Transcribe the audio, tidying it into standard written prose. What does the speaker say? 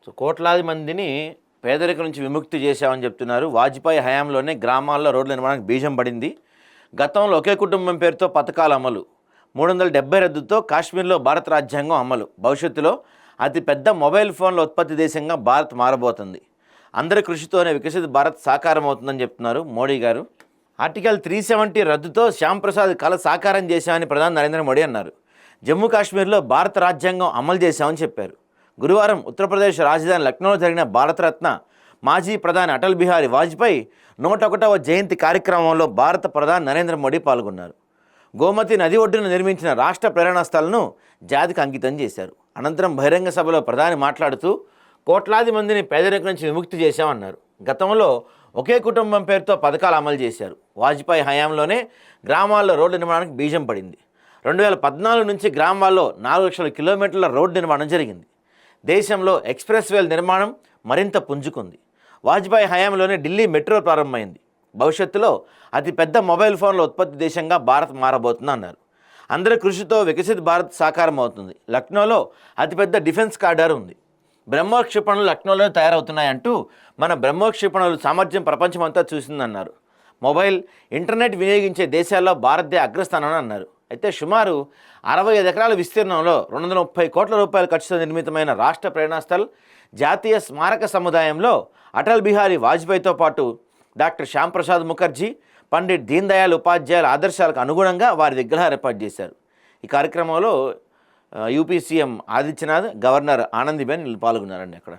So కోట్లాది మందిని పేదరికం నుంచి విముక్తి చేశామని చెప్తున్నారు. వాజ్పేయి హయాంలోనే గ్రామాల్లో రోడ్ల నిర్మాణానికి బీజం పడింది. గతంలో ఒకే కుటుంబం పేరుతో పథకాల అమలు, 370 రద్దుతో కాశ్మీర్లో భారత రాజ్యాంగం అమలు, భవిష్యత్తులో అతిపెద్ద మొబైల్ ఫోన్ల ఉత్పత్తి దేశంగా భారత్ మారబోతుంది, అందరి కృషితోనే వికసిత భారత్ సాకారం అవుతుందని చెప్తున్నారు మోడీ గారు. ఆర్టికల్ 370 రద్దుతో శ్యాంప్రసాద్ కళ సాకారం చేశామని ప్రధాని నరేంద్ర మోడీ అన్నారు. జమ్మూ కాశ్మీర్లో భారత రాజ్యాంగం అమలు చేశామని చెప్పారు. గురువారం ఉత్తరప్రదేశ్ రాజధాని లక్నోలో జరిగిన భారతరత్న మాజీ ప్రధాని అటల్ బిహారీ వాజ్పేయి 101వ జయంతి కార్యక్రమంలో భారత ప్రధాని నరేంద్ర మోడీ పాల్గొన్నారు. గోమతి నది ఒడ్డున నిర్మించిన రాష్ట్ర ప్రేరణా స్థలను జాతికి అంకితం చేశారు. అనంతరం బహిరంగ సభలో ప్రధాని మాట్లాడుతూ కోట్లాది మందిని పేదరికం నుంచి విముక్తి చేశామన్నారు. గతంలో ఒకే కుటుంబం పేరుతో పథకాలు అమలు చేశారు. వాజ్పేయి హయాంలోనే గ్రామాల్లో రోడ్డు నిర్మాణానికి బీజం పడింది. 2014 నుంచి గ్రామాల్లో 4 లక్షల కిలోమీటర్ల రోడ్డు నిర్మాణం జరిగింది. దేశంలో ఎక్స్ప్రెస్ వేల నిర్మాణం మరింత పుంజుకుంది. వాజ్పేయి హయాంలోనే ఢిల్లీ మెట్రో ప్రారంభమైంది. భవిష్యత్తులో అతిపెద్ద మొబైల్ ఫోన్ల ఉత్పత్తి దేశంగా భారత్ మారబోతుంది అన్నారు. అందరి కృషితో వికసిత భారత్ సాకారం అవుతుంది. లక్నోలో అతిపెద్ద డిఫెన్స్ కారిడార్ ఉంది. బ్రహ్మోస్ క్షిపణులు లక్నోలో తయారవుతున్నాయంటూ మన బ్రహ్మోస్ క్షిపణుల సామర్థ్యం ప్రపంచమంతా చూసిందన్నారు. మొబైల్ ఇంటర్నెట్ వినియోగించే దేశాల్లో భారత్దే అగ్రస్థానం అన్నారు. అయితే సుమారు 65 ఎకరాల విస్తీర్ణంలో 230 కోట్ల రూపాయల ఖర్చుతో నిర్మితమైన రాష్ట్ర ప్రేరణాస్థల్ జాతీయ స్మారక సముదాయంలో అటల్ బిహారీ వాజ్పేయితో పాటు డాక్టర్ శ్యాంప్రసాద్ ముఖర్జీ, పండిట్ దీన్ దయాళ్ ఉపాధ్యాయుల ఆదర్శాలకు అనుగుణంగా వారి విగ్రహాలు ఏర్పాటు చేశారు. ఈ కార్యక్రమంలో UP CM Adityanath, governor Anandiben పాల్గొన్నారండి. అక్కడ